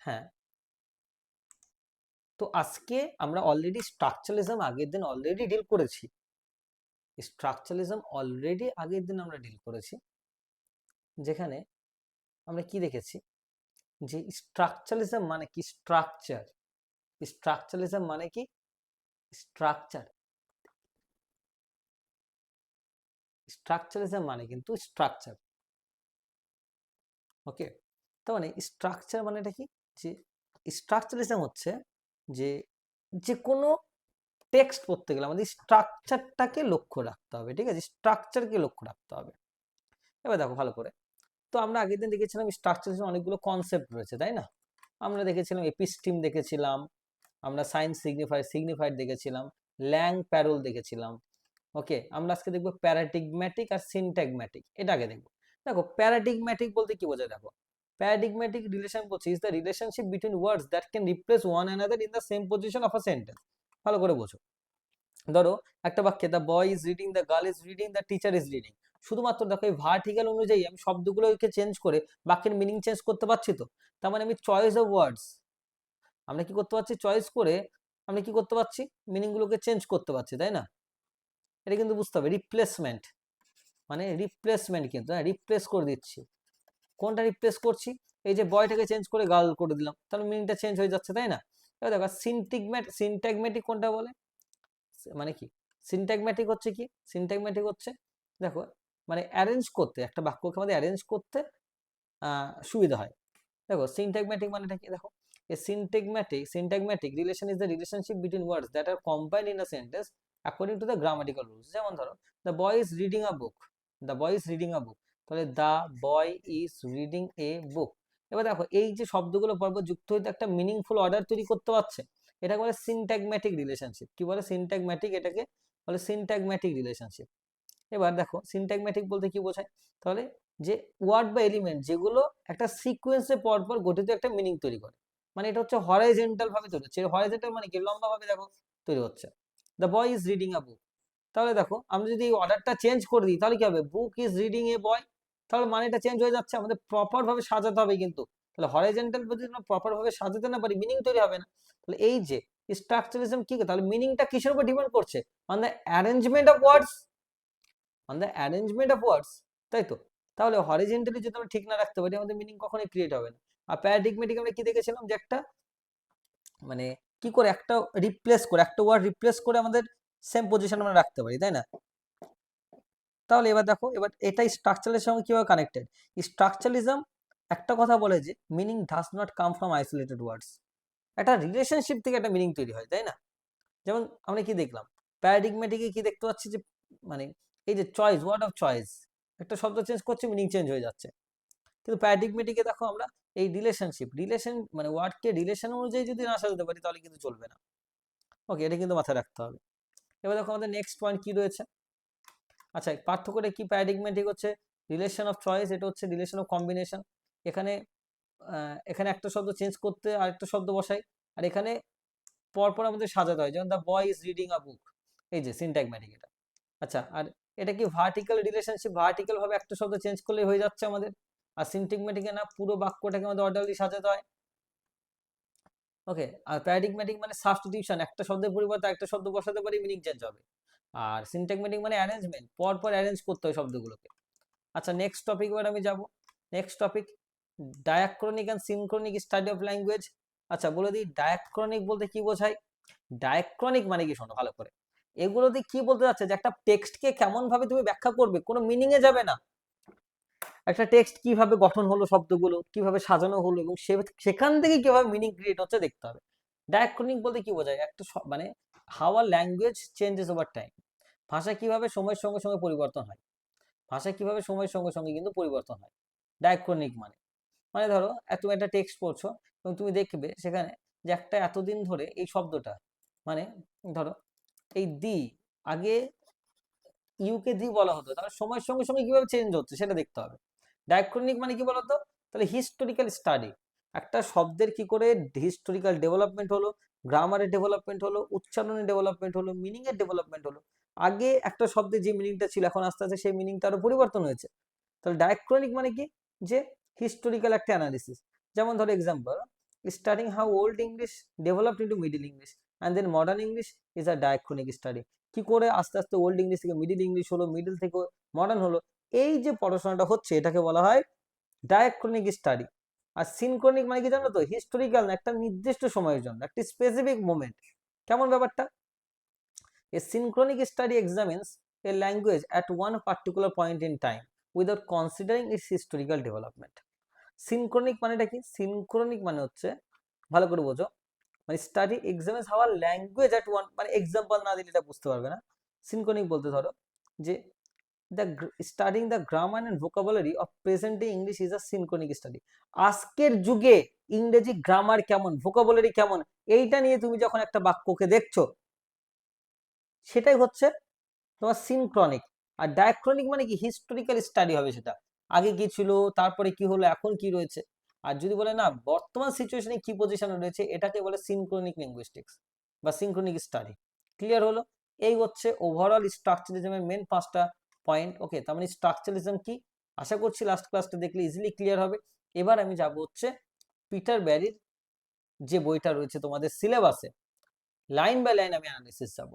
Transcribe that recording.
হ্যাঁ, তো আজকে আমরা অলরেডি স্ট্রাকচারালিজম আগের দিন অলরেডি ডিল করেছি। স্ট্রাকচারালিজম অলরেডি আগের দিন আমরা ডিল করেছি, যেখানে আমরা কি দেখেছি যে স্ট্রাকচারালিজম মানে কি, স্ট্রাকচার। স্ট্রাকচারালিজম মানে কি, স্ট্রাকচার। স্ট্রাকচারালিজম মানে কিন্তু স্ট্রাকচার। ওকে, তার মানে স্ট্রাকচার মানে এটা কি, যে স্ট্রাকচারালিজম হচ্ছে যে যে কোনো টেক্সট পড়তে গেলে আমাদের স্ট্রাকচারটাকে লক্ষ্য রাখতে হবে, ঠিক আছে, স্ট্রাকচারকে লক্ষ্য রাখতে হবে। এবার দেখো ভালো করে, তো আমরা আগের দিন দেখেছিলাম স্ট্রাকচারের অনেকগুলো কনসেপ্ট রয়েছে, তাই না? আমরা দেখেছিলাম এপিস্টিম দেখেছিলাম, আমরা সাইন্স সিগনিফাইড দেখেছিলাম, ল্যাং প্যারোল দেখেছিলাম। ওকে, আমরা আজকে দেখবো প্যারাডিগম্যাটিক আর সিনট্যাগম্যাটিক। এটা আগে দেখবো। দেখো প্যারাডিগম্যাটিক বলতে কি বোঝায়, দেখো প্যারাডিগম্যাটিক রিলেশন বলছে is the relationship between words that can replace one another in the same position of a sentence. ভালো করে বোঝো। ধরো একটা বাক্যে the boy is reading, the girl is reading, the teacher is reading, শুধুমাত্র দেখো এই ভার্টিক্যাল অনুযায়ী আমি শব্দগুলোকে চেঞ্জ করে বাক্যের মিনিং চেঞ্জ করতে পারছি। তো তার মানে আমি চয়েস অফ ওয়ার্ডস, আমরা কি করতে পারছি, চয়েস করে আমরা কি করতে পারছি, মিনিং গুলোকে চেঞ্জ করতে পারছি, তাই না? এটা কিন্তু বুঝতে হবে। রিপ্লেসমেন্ট মানে রিপ্লেসমেন্ট, কিন্তু হ্যাঁ রিপ্লেস করে দিচ্ছি। কোনটা রিপ্লেস করছি, এই যে বয়টাকে চেঞ্জ করে গার্ল করে দিলাম, তাহলে মিনিংটা চেঞ্জ হয়ে যাচ্ছে, তাই না? এবার দেখো সিনট্যাগম্যাটিক কোনটা বলে, মানে কি সিনট্যাগম্যাটিক হচ্ছে কি, সিনট্যাগম্যাটিক হচ্ছে দেখো মানে অ্যারেঞ্জ করতে, একটা বাক্যকে আমাদের অ্যারেঞ্জ করতে সুবিধা হয়। দেখো সিনট্যাগম্যাটিক মানেটা কি, দেখো a syntagmatic relation is the relationship between words that are combined in a sentence according to the grammatical rules. যেমন ধরো the boy is reading a book, the boy is reading a book, তাহলে the boy is reading a book। এবার দেখো এই যে শব্দগুলো পরপর যুক্ত হইতে একটা মিনিংফুল অর্ডার তৈরি করতে পারছে, এটাকে বলে সিনট্যাগম্যাটিক রিলেশনশিপ। কি বলে, সিনট্যাগম্যাটিক, এটাকে বলে সিনট্যাগম্যাটিক রিলেশনশিপ। এবার দেখো সিনট্যাগম্যাটিক বলতে কি বোঝায়, তাহলে যে ওয়ার্ড বা এলিমেন্ট যেগুলো একটা সিকোয়েন্সে পরপর গঠিত একটা মিনিং তৈরি করে, মানে এটা হচ্ছে হরাইজন্টাল ভাবে তৈরি হচ্ছে। হরাইজন্টাল মানে কি, লম্বা ভাবে দেখো তৈরি হচ্ছে। The boy is reading a book, তাহলে দেখো আমরা যদি এই অর্ডারটা চেঞ্জ করে দিই তাহলে কি হবে, বুক ইজ রিডিং এ বয়, তাহলে মানেটা চেঞ্জ হয়ে যাচ্ছে। আমাদের প্রপার ভাবে সাজাতে হবে কিন্তু, তাহলে হরাইজন্টাল যদি আমরা প্রপার ভাবে সাজাতে না পারি মিনিং তৈরি হবে না। তাহলে এই যে স্ট্রাকচারালিজম কি, তাহলে মিনিংটা কিসের উপর ডিপেন্ড করছে, on the arrangement of words, on the arrangement of words, তাই তো? তাহলে হরিজেন্টালি যদি আমরা ঠিক না রাখতে পারি আমাদের মিনিং কখনোই ক্রিয়েট হবে না। আর প্যারাডিগমেটিক আমরা কি দেখেছিলাম, যে একটা মানে কি করে একটা রিপ্লেস করে, একটা ওয়ার্ড রিপ্লেস করে আমাদের সেম পজিশন আমরা রাখতে পারি, তাই না? তাহলে এবার দেখো, এবার এটাই স্ট্রাকচারের সঙ্গে কিভাবে কানেক্টেড। স্ট্রাকচারালিজম একটা কথা বলে যে meaning does not come from isolated words, একটা রিলেশনশিপ থেকে একটা মিনিং তৈরি হয়, তাই না? যেমন আমরা কি দেখলাম, প্যারাডিগমেটিকে কি দেখতে পাচ্ছি, যে মানে এই যে চয়েস, ওয়ার্ড অফ চয়েস, একটা শব্দ চেঞ্জ করছে মিনিং চেঞ্জ হয়ে যাচ্ছে। কিন্তু প্যারাডিগমেটিকে দেখো আমরা এই রিলেশন মানে ওয়ার্ডকে রিলেশন অনুযায়ী যদি না সাজাতে পারি তাহলে কিন্তু চলবে না। ওকে, এটা কিন্তু মাথায় রাখতে হবে। এবার দেখো আমাদের নেক্সট পয়েন্ট কি রয়েছে। আচ্ছা, পার্থক্যটা কি, প্যারাডিগমেটিক হচ্ছে রিলেশন অফ চয়েস, এটা হচ্ছে রিলেশন অফ কম্বিনেশন। এখানে এখানে একটা শব্দ চেঞ্জ করতে আরেকটা শব্দ বসাই, আর এখানে পরপর আমাদের সাজাতে হয়, যেমন the boy is reading a book, এই যে সিনট্যাগম্যাটিক এটা। আচ্ছা, আর এটা কি ভার্টিক্যাল রিলেশনশিপ, ভার্টিক্যাল ভাবে একটা শব্দ চেঞ্জ করলে হয়ে যাচ্ছে আমাদের। আর সিনট্যাগম্যাটিকে না, পুরো বাক্যটাকে আমাদের অর্ডারলি সাজাতে হয়। ওকে, আর প্যারাডিগম্যাটিক মানে সাবস্টিটিউশন, একটা শব্দের পরিবর্তে একটা শব্দ বসাতে পারি মিনিং চেঞ্জ হবে। আর সিনট্যাগম্যাটিক মানে অ্যারেঞ্জমেন্ট, পরপর অ্যারেঞ্জ করতে হয় শব্দগুলোকে। আচ্ছা, নেক্সট টপিক এবার আমি যাব। Next topic diachronic and synchronic study of language. আচ্ছা বলে দিই, ডায়াক্রনিক বলতে কি বোঝায়। ডায়াক্রনিক মানে কি, শোনো ভালো করে, এগুলোতে কি বলতে যাচ্ছে, যে একটা টেক্সটকে কেমন ভাবে তুমি ব্যাখ্যা করবে, কোনো মিনিং এ যাবে না। একটা টেক্সট কিভাবে গঠন হলো, শব্দগুলো কিভাবে সাজানো হলো, এবং সেখান থেকে কিভাবে মিনিং ক্রিয়েট হচ্ছে দেখতে হবে। ডায়াক্রনিক বলতে কি বোঝায়, একটা মানে how a language changes over time, ভাষা কিভাবে সময়ের সঙ্গে সঙ্গে পরিবর্তন হয়, ভাষা কিভাবে সময়ের সঙ্গে সঙ্গে কিন্তু পরিবর্তন হয়। ডায়াক্রনিক মানে, মানে ধরো তুমি একটা টেক্সট পড়ছো এবং তুমি দেখবে সেখানে যে একটা এতদিন ধরে এই শব্দটা, মানে ধরো এই দি, আগে ইউকে দি বলা হতো, তাহলে সময়ের সঙ্গে সঙ্গে কিভাবে চেঞ্জ হচ্ছে সেটা দেখতে হবে। ডায়াক্রনিক মানে কি বলতো, তাহলে হিস্টোরিক্যাল স্টাডি, একটা শব্দের কি করে হিস্টোরিক্যাল ডেভেলপমেন্ট হলো, গ্রামারের ডেভেলপমেন্ট হলো, উচ্চারণের ডেভেলপমেন্ট হলো, মিনিং এর ডেভেলপমেন্ট হলো। আগে একটা শব্দের যে মিনিংটা ছিল এখন আস্তে আস্তে সেই মিনিংটা আরো পরিবর্তন হয়েছে। তাহলে ডায়াক্রনিক মানে কি, যে হিস্টোরিক্যাল একটা অ্যানালিসিস। যেমন ধরো example, studying how old English developed into Middle English and then modern English is a diachronic study. কি করে আস্তে আস্তে ওল্ড ইংলিশ থেকে মিডল ইংলিশ হলো, মিডল থেকে মডার্ন হলো, এই যে পড়াশোনাটা হচ্ছে এটাকে বলা হয় ডায়াক্রনিক স্টাডি। আর সিনক্রনিক মানে কি জানো তো, হিস্টোরিক্যাল না, একটা নির্দিষ্ট সময়ের জন্য, একটা স্পেসিফিক মোমেন্ট। কেমন ব্যাপারটা? A synchronic study examines a language at one particular point in time without considering its historical development. Synchronic মানেটা কি? সিনক্রনিক মানে হচ্ছে, ভালো করে বোঝো, মানে স্টাডি এক্সামিন্স হাওয়ার ল্যাঙ্গুয়েজ অ্যাট ওয়ান, মানে এক্সাম্পল না দিলে এটা বুঝতে পারবে না। সিনক্রনিক বলতে ধরো যে studying the grammar and vocabulary of present day English is a synchronic study. আজকের যুগে ইংরেজি গ্রামার কেমন, ভোকাবুলারি কেমন, এইটা নিয়ে তুমি যখন একটা বাক্যকে দেখছো, সেটাই হচ্ছে তোমার সিনক্রনিক। আর ডায়াক্রনিক মানে কি? হিস্টোরিক্যাল স্টাডি হবে, সেটা আগে কি ছিল, তারপরে কি হলো, এখন কি রয়েছে। আর যদি বলে না বর্তমান সিচুয়েশনে কি পজিশনে রয়েছে, এটাকে বলে সিনক্রনিক লিঙ্গুইস্টিক্স বা সিনক্রনিক স্টাডি। ক্লিয়ার হলো? এই হচ্ছে ওভারঅল স্ট্রাকচারিজমের মেন 5টা পয়েন্ট। ওকে, তার মানে স্ট্রাকচারিজম কি, আশা করছি লাস্ট ক্লাসটা দেখলে ইজিলি ক্লিয়ার হবে। এবার আমি যাব হচ্ছে পিটার ব্যারির যে বইটা রয়েছে তোমাদের সিলেবাসে, লাইন বাই লাইন আমি অ্যানালিসিস যাব।